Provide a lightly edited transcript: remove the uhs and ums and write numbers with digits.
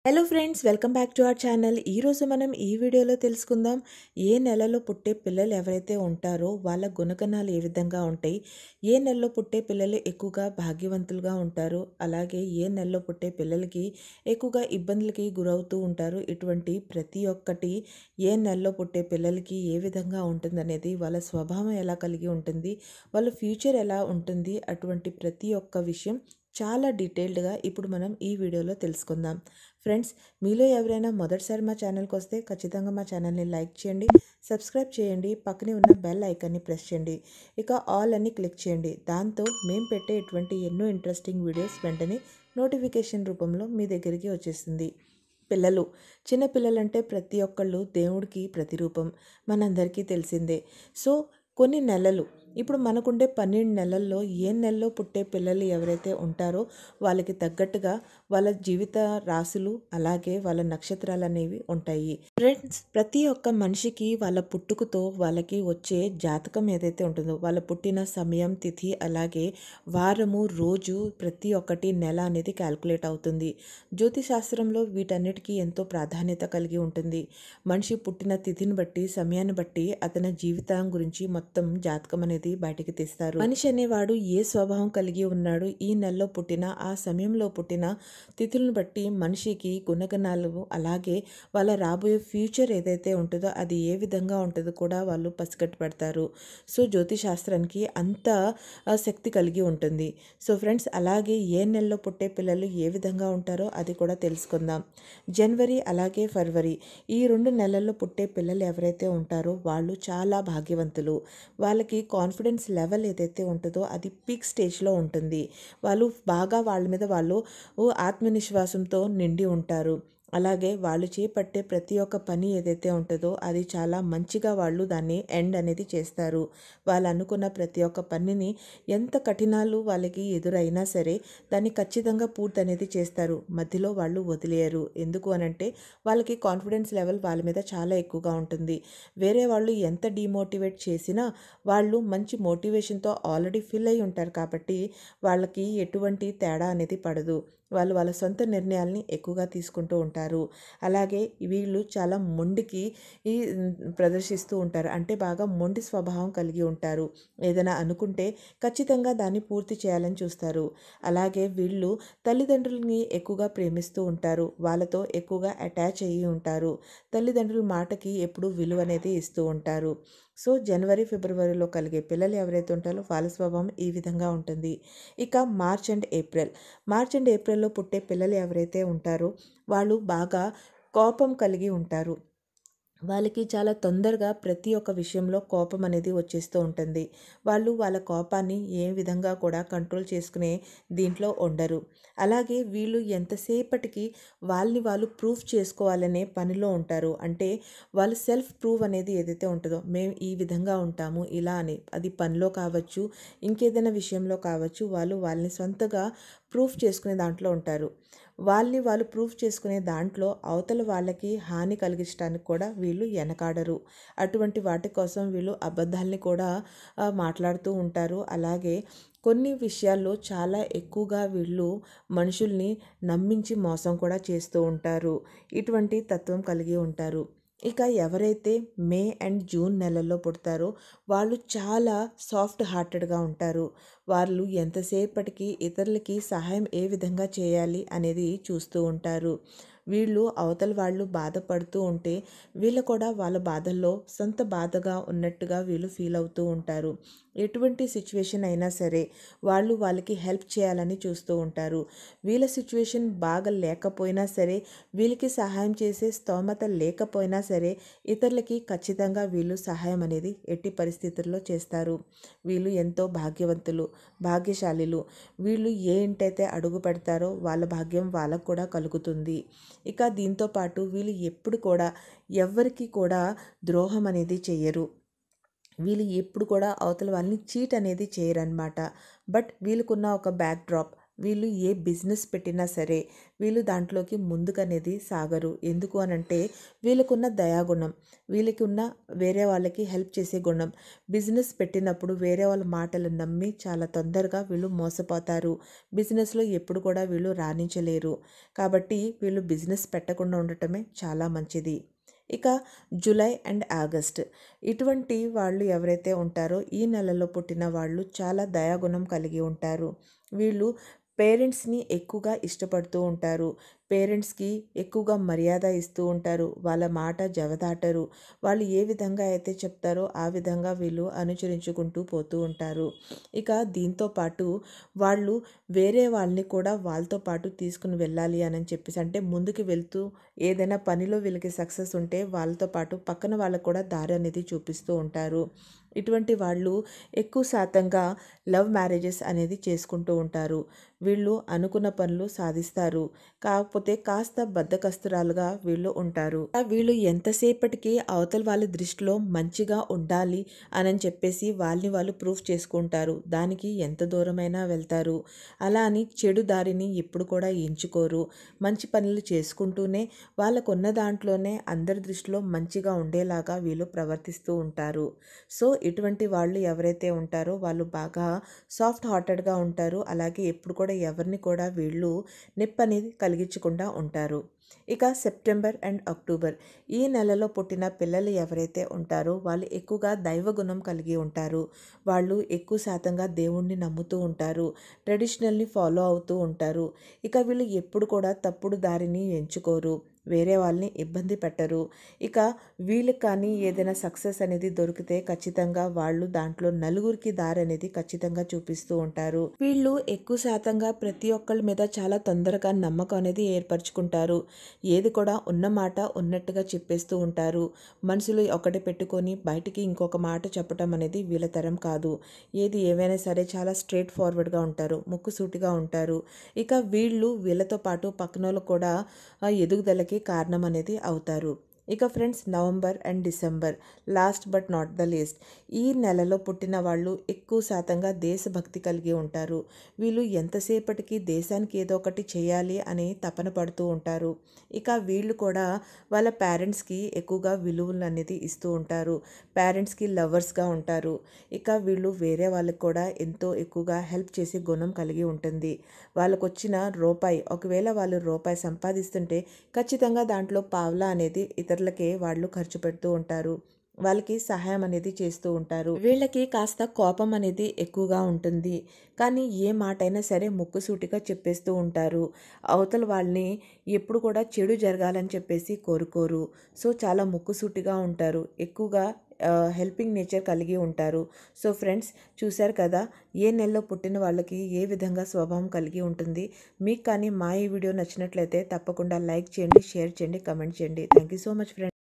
Hello friends, welcome back to our channel. ఈరోజు మనం ఈ వీడియోలో తెలుసుకుందాం ఏ నెలలో పుట్టే పిల్లలు ఎవరైతే ఉంటారో వాళ్ళ గుణగణాలు ఏ విధంగా ఉంటాయి, ఏ నెలలో పుట్టే పిల్లలు ఎక్కువగా భాగ్యవంతులుగా ఉంటారు, అలాగే ఏ నెలలో పుట్టే పిల్లలకి ఎక్కువగా ఇబ్బందులకి గురవుతూ ఉంటారు. ఇటువంటి ప్రతి ఒక్కటి ఏ నెలలో పుట్టే పిల్లలకి ఏ విధంగా ఉంటుందనేది, వాళ్ళ స్వభావం ఎలా కలిగి ఉంటుంది, వాళ్ళ ఫ్యూచర్ ఎలా ఉంటుంది, అటువంటి ప్రతి ఒక్క విషయం చాలా డీటెయిల్డ్గా ఇప్పుడు మనం ఈ వీడియోలో తెలుసుకుందాం. ఫ్రెండ్స్, మీలో ఎవరైనా మొదటిసారి మా ఛానల్కి వస్తే ఖచ్చితంగా మా ఛానల్ని లైక్ చేయండి, సబ్స్క్రైబ్ చేయండి, పక్కనే ఉన్న బెల్ ఐకాన్ని ప్రెస్ చేయండి, ఇక ఆల్ అని క్లిక్ చేయండి. దాంతో మేము పెట్టే ఇటువంటి ఎన్నో ఇంట్రెస్టింగ్ వీడియోస్ వెంటనే నోటిఫికేషన్ రూపంలో మీ దగ్గరికి వచ్చేస్తుంది. పిల్లలు, చిన్న పిల్లలంటే ప్రతి ఒక్కళ్ళు దేవుడికి ప్రతిరూపం, మనందరికీ తెలిసిందే. సో కొన్ని నెలలు, ఇప్పుడు మనకుండే 12 నెలల్లో ఏ నెలలో పుట్టే పిల్లలు ఎవరైతే ఉంటారో వాళ్ళకి తగ్గట్టుగా వాళ్ళ జీవిత రాశులు, అలాగే వాళ్ళ నక్షత్రాలు అనేవి ఉంటాయి. ఫ్రెండ్స్, ప్రతి ఒక్క మనిషికి వాళ్ళ పుట్టుకతో వాళ్ళకి వచ్చే జాతకం ఏదైతే ఉంటుందో, వాళ్ళ పుట్టిన సమయం, తిథి, అలాగే వారము, రోజు, ప్రతి ఒక్కటి నెల అనేది క్యాల్కులేట్ అవుతుంది. జ్యోతిశాస్త్రంలో వీటన్నిటికీ ఎంతో ప్రాధాన్యత కలిగి ఉంటుంది. మనిషి పుట్టిన తిథిని బట్టి, సమయాన్ని బట్టి అతని జీవితం గురించి మొత్తం జాతకం అనేది బయటికి తీస్తారు. మనిషి అనేవాడు ఏ స్వభావం కలిగి ఉన్నాడు, ఈ నెలలో పుట్టిన, ఆ సమయంలో పుట్టిన తిథులను బట్టి మనిషికి గుణగణాలు, అలాగే వాళ్ళ రాబోయే ఫ్యూచర్ ఏదైతే ఉంటుందో అది ఏ విధంగా ఉంటుందో కూడా వాళ్ళు పసిగట్టి పెడతారు. సో జ్యోతిశాస్త్రానికి అంత శక్తి కలిగి ఉంటుంది. సో ఫ్రెండ్స్, అలాగే ఏ నెలలో పుట్టే పిల్లలు ఏ విధంగా ఉంటారో అది కూడా తెలుసుకుందాం. జనవరి అలాగే ఫిబ్రవరి, ఈ 2 నెలల్లో పుట్టే పిల్లలు ఎవరైతే ఉంటారో వాళ్ళు చాలా భాగ్యవంతులు. వాళ్ళకి కాన్ఫిడెన్స్ లెవెల్ ఏదైతే ఉంటుందో అది పీక్ స్టేజ్లో ఉంటుంది. వాళ్ళు బాగా వాళ్ళ మీద వాళ్ళు ఆత్మవిశ్వాసంతో నిండి ఉంటారు. అలాగే వాళ్ళు చేపట్టే ప్రతి ఒక్క పని ఏదైతే ఉంటుందో అది చాలా మంచిగా వాళ్ళు దాన్ని ఎండ్ అనేది చేస్తారు. వాళ్ళు అనుకున్న ప్రతి ఒక్క పనిని ఎంత కఠినాలు వాళ్ళకి ఎదురైనా సరే దాన్ని ఖచ్చితంగా పూర్తి అనేది చేస్తారు. మధ్యలో వాళ్ళు వదిలేయరు. ఎందుకు అనంటే వాళ్ళకి కాన్ఫిడెన్స్ లెవెల్ వాళ్ళ మీద చాలా ఎక్కువగా ఉంటుంది. వేరే వాళ్ళు ఎంత డిమోటివేట్ చేసినా వాళ్ళు మంచి మోటివేషన్తో ఆల్రెడీ ఫిల్ అయి ఉంటారు కాబట్టి వాళ్ళకి ఎటువంటి తేడా అనేది పడదు. వాళ్ళు వాళ్ళ సొంత నిర్ణయాల్ని ఎక్కువగా తీసుకుంటూ ఉంటారు. అలాగే వీళ్ళు చాలా మొండికి ఈ ప్రదర్శిస్తూ ఉంటారు. అంటే బాగా మొండి స్వభావం కలిగి ఉంటారు. ఏదైనా అనుకుంటే ఖచ్చితంగా దాన్ని పూర్తి చేయాలని చూస్తారు. అలాగే వీళ్ళు తల్లిదండ్రులని ఎక్కువగా ప్రేమిస్తూ ఉంటారు. వాళ్ళతో ఎక్కువగా అటాచ్ అయ్యి ఉంటారు. తల్లిదండ్రుల మాటకి ఎప్పుడూ విలువ అనేది ఇస్తూ ఉంటారు. సో జనవరి, ఫిబ్రవరిలో కలిగే పిల్లలు ఎవరైతే ఉంటారో వాళ్ళ స్వభావం ఈ విధంగా ఉంటుంది. ఇక మార్చ్ అండ్ ఏప్రిల్లో పుట్టే పిల్లలు ఎవరైతే ఉంటారో వాళ్ళు బాగా కోపం కలిగి ఉంటారు. వాళ్ళకి చాలా తొందరగా ప్రతి ఒక్క విషయంలో కోపం అనేది వచ్చేస్తూ ఉంటుంది. వాళ్ళు వాళ్ళ కోపాన్ని ఏ విధంగా కూడా కంట్రోల్ చేసుకునే దీంట్లో ఉండరు. అలాగే వీళ్ళు ఎంతసేపటికి వాళ్ళని వాళ్ళు ప్రూఫ్ చేసుకోవాలనే పనిలో ఉంటారు. అంటే వాళ్ళు సెల్ఫ్ ప్రూవ్ అనేది ఏదైతే ఉంటుందో, మేము ఈ విధంగా ఉంటాము ఇలా అని, అది పనిలో కావచ్చు, ఇంకేదైనా విషయంలో కావచ్చు, వాళ్ళని సొంతగా ప్రూఫ్ చేసుకునే దాంట్లో ఉంటారు. వాళ్ళని వాళ్ళు ప్రూఫ్ చేసుకునే దాంట్లో అవతల వాళ్ళకి హాని కలిగించడానికి కూడా వీళ్ళు వెనకాడరు. అటువంటి వాటి కోసం వీళ్ళు అబద్ధాలని కూడా మాట్లాడుతూ ఉంటారు. అలాగే కొన్ని విషయాల్లో చాలా ఎక్కువగా వీళ్ళు మనుషుల్ని నమ్మించి మోసం కూడా చేస్తూ ఉంటారు. ఇటువంటి తత్వం కలిగి ఉంటారు. ఇక ఎవరైతే మే అండ్ జూన్ నెలల్లో పుడతారో వాళ్ళు చాలా సాఫ్ట్ హార్టెడ్గా ఉంటారు. వాళ్ళు ఎంతసేపటికి ఇతరులకి సహాయం ఏ విధంగా చేయాలి అనేది చూస్తూ ఉంటారు. వీళ్ళు అవతల వాళ్ళు బాధపడుతూ ఉంటే వీళ్ళు కూడా వాళ్ళ బాధల్లో సొంత బాధగా ఉన్నట్టుగా వీళ్ళు ఫీల్ అవుతూ ఉంటారు. ఎటువంటి సిచ్యువేషన్ అయినా సరే వాళ్ళకి హెల్ప్ చేయాలని చూస్తూ ఉంటారు. వీళ్ళ సిచ్యువేషన్ బాగా లేకపోయినా సరే, వీళ్ళకి సహాయం చేసే స్తోమత లేకపోయినా సరే ఇతరులకి ఖచ్చితంగా వీళ్ళు సహాయం అనేది ఎట్టి పరిస్థితుల్లో చేస్తారు. వీళ్ళు ఎంతో భాగ్యవంతులు, భాగ్యశాలిలు. వీళ్ళు ఏ ఇంటైతే అడుగు పెడతారో వాళ్ళ భాగ్యం వాళ్ళకు కూడా కలుగుతుంది. ఇక దీంతో పాటు వీళ్ళు ఎప్పుడు కూడా ఎవ్వరికి కూడా ద్రోహం అనేది చెయ్యరు. వీళ్ళు ఎప్పుడు కూడా అవతల వాళ్ళని చీట్ అనేది చేయరనమాట. బట్ వీళ్ళకున్న ఒక బ్యాక్ డ్రాప్, వీళ్ళు ఏ బిజినెస్ పెట్టినా సరే వీళ్ళు దాంట్లోకి ముందుకనేది సాగరు. ఎందుకు అనంటే వీళ్ళకున్న దయాగుణం, వీళ్ళకి ఉన్న వేరే వాళ్ళకి హెల్ప్ చేసే గుణం. బిజినెస్ పెట్టినప్పుడు వేరే వాళ్ళ మాటలు నమ్మి చాలా తొందరగా వీళ్ళు మోసపోతారు. బిజినెస్లో ఎప్పుడు కూడా వీళ్ళు రాణించలేరు. కాబట్టి వీళ్ళు బిజినెస్ పెట్టకుండా ఉండటమే చాలా మంచిది. ఇక జూలై అండ్ ఆగస్ట్, ఇటువంటి వాళ్ళు ఎవరైతే ఉంటారో ఈ నెలలో పుట్టిన వాళ్ళు చాలా దయాగుణం కలిగి ఉంటారు. వీళ్ళు పేరెంట్స్ని ఎక్కువగా ఇష్టపడుతూ ఉంటారు. పేరెంట్స్కి ఎక్కువగా మర్యాద ఇస్తూ ఉంటారు. వాళ్ళ మాట జవదాటరు. వాళ్ళు ఏ విధంగా అయితే చెప్తారో ఆ విధంగా వీళ్ళు అనుసరించుకుంటూ పోతూ ఉంటారు. ఇక దీంతో పాటు వాళ్ళు వేరే వాళ్ళని కూడా వాళ్ళతో పాటు తీసుకుని వెళ్ళాలి అని చెప్పేసి, అంటే ముందుకు వెళ్తూ ఏదైనా పనిలో వీళ్ళకి సక్సెస్ ఉంటే వాళ్ళతో పాటు పక్కన వాళ్ళకు కూడా దారి అనేది చూపిస్తూ ఉంటారు. ఇటువంటి వాళ్ళు ఎక్కువ శాతంగా లవ్ మ్యారేజెస్ అనేది చేసుకుంటూ ఉంటారు. వీళ్ళు అనుకున్న పనులు సాధిస్తారు. కాకపోతే కాస్త బద్ధకస్తురాలుగా వీళ్ళు ఉంటారు. వీళ్ళు ఎంతసేపటికి అవతల వాళ్ళ దృష్టిలో మంచిగా ఉండాలి అని చెప్పేసి వాళ్ళని వాళ్ళు ప్రూఫ్ చేసుకుంటారు. దానికి ఎంత దూరమైనా వెళ్తారు. అలా అని చెడు దారిని ఎప్పుడు కూడా ఎంచుకోరు. మంచి పనులు చేసుకుంటూనే వాళ్ళకున్న దాంట్లోనే అందరి దృష్టిలో మంచిగా ఉండేలాగా వీళ్ళు ప్రవర్తిస్తూ ఉంటారు. సో ఇటువంటి వాళ్ళు ఎవరైతే ఉంటారో వాళ్ళు బాగా సాఫ్ట్ హార్టెడ్గా ఉంటారు. అలాగే ఎప్పుడు కూడా ఎవరిని కూడా వీళ్ళు నొప్పి అనేది కలిగించకుండా ఉంటారు. ఇక సెప్టెంబర్ అండ్ అక్టోబర్, ఈ నెలలో పుట్టిన పిల్లలు ఎవరైతే ఉంటారో వాళ్ళు ఎక్కువగా దైవగుణం కలిగి ఉంటారు. వాళ్ళు ఎక్కువ శాతంగా దేవుణ్ణి నమ్ముతూ ఉంటారు. ట్రెడిషనల్ని ఫాలో అవుతూ ఉంటారు. ఇక వీళ్ళు ఎప్పుడు కూడా తప్పుడు దారిని ఎంచుకోరు. వేరే వాళ్ళని ఇబ్బంది పెట్టరు. ఇక వీళ్ళకి కానీ ఏదైనా సక్సెస్ అనేది దొరికితే ఖచ్చితంగా వాళ్ళు దాంట్లో నలుగురికి దారి అనేది ఖచ్చితంగా చూపిస్తూ ఉంటారు. వీళ్ళు ఎక్కువ శాతంగా ప్రతి ఒక్కళ్ళ మీద చాలా తొందరగా నమ్మకం అనేది ఏర్పరచుకుంటారు. ఏది కూడా ఉన్న మాట ఉన్నట్టుగా చెప్పేస్తూ ఉంటారు. మనసులో ఒకటి పెట్టుకొని బయటికి ఇంకొక మాట చెప్పటం అనేది వీళ్ళ తరం కాదు. ఏది ఏవైనా సరే చాలా స్ట్రైట్ ఫార్వర్డ్గా ఉంటారు. ముక్కుసూటిగా ఉంటారు. ఇక వీళ్ళు వీళ్ళతో పాటు పక్కనోళ్ళు కూడా ఎదుగుదలకి కారణం అనేది అవుతారు. ఇక friends, November and December, last but not the least, ఈ నెలలో పుట్టిన వాళ్ళు ఎక్కువ శాతంగా దేశభక్తి కలిగి ఉంటారు. వీళ్ళు ఎంతసేపటికి దేశానికి ఏదో ఒకటి చేయాలి అని తపన పడుతూ ఉంటారు. ఇక వీళ్ళు కూడా వాళ్ళ పేరెంట్స్కి ఎక్కువగా విలువలు అనేది ఇస్తూ ఉంటారు. పేరెంట్స్కి లవర్స్గా ఉంటారు. ఇక వీళ్ళు వేరే వాళ్ళకి కూడా ఎంతో ఎక్కువగా హెల్ప్ చేసే గుణం కలిగి ఉంటుంది. వాళ్ళకు వచ్చిన రూపాయి, ఒకవేళ వాళ్ళు రూపాయి సంపాదిస్తుంటే ఖచ్చితంగా దాంట్లో పావలా అనేది ఇతరులకే వాళ్ళు ఖర్చు పెడుతూ ఉంటారు. వాళ్ళకి సహాయం అనేది చేస్తూ ఉంటారు. వీళ్ళకి కాస్త కోపం అనేది ఎక్కువగా ఉంటుంది. కానీ ఏ మాటైనా సరే ముక్కుసూటిగా చెప్పేస్తూ ఉంటారు. అవతల వాళ్ళని ఎప్పుడు కూడా చెడు జరగాలని చెప్పేసి కోరుకోరు. సో చాలా ముక్కుసూటిగా ఉంటారు. ఎక్కువగా హెల్పింగ్ నేచర్ కలిగి ఉంటారు. సో ఫ్రెండ్స్, చూశారు కదా ఏ నెలలో పుట్టిన వాళ్ళకి ఏ విధంగా స్వభావం కలిగి ఉంటుంది. మీకు కానీ మా ఈ వీడియో నచ్చినట్లయితే తప్పకుండా లైక్ చేయండి, షేర్ చేయండి, కమెంట్ చేయండి. Thank you so much friends.